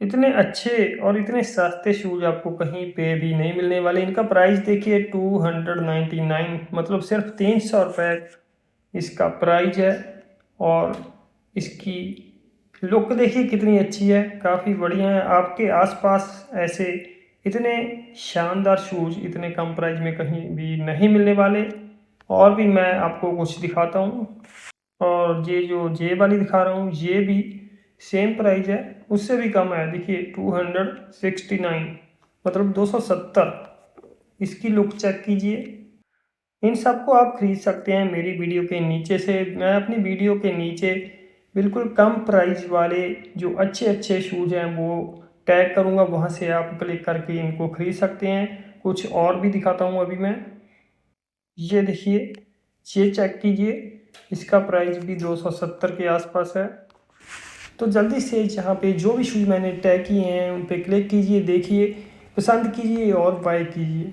इतने अच्छे और इतने सस्ते शूज़ आपको कहीं पे भी नहीं मिलने वाले। इनका प्राइस देखिए 299, मतलब सिर्फ 300 रुपये इसका प्राइस है। और इसकी लुक देखिए कितनी अच्छी है, काफ़ी बढ़िया है। आपके आसपास ऐसे इतने शानदार शूज़ इतने कम प्राइस में कहीं भी नहीं मिलने वाले। और भी मैं आपको कुछ दिखाता हूँ। और ये जो जे वाली दिखा रहा हूँ ये भी सेम प्राइस है, उससे भी कम है। देखिए 269, मतलब 270। इसकी लुक चेक कीजिए। इन सब को आप खरीद सकते हैं मेरी वीडियो के नीचे से। मैं अपनी वीडियो के नीचे बिल्कुल कम प्राइस वाले जो अच्छे अच्छे शूज़ हैं वो टैग करूँगा, वहाँ से आप क्लिक करके इनको खरीद सकते हैं। कुछ और भी दिखाता हूँ अभी मैं। ये देखिए, ये चेक कीजिए, इसका प्राइस भी 270 के आसपास है। तो जल्दी से यहाँ पे जो भी शूज़ मैंने टैग किए हैं उन पे क्लिक कीजिए, देखिए, पसंद कीजिए और बाय कीजिए।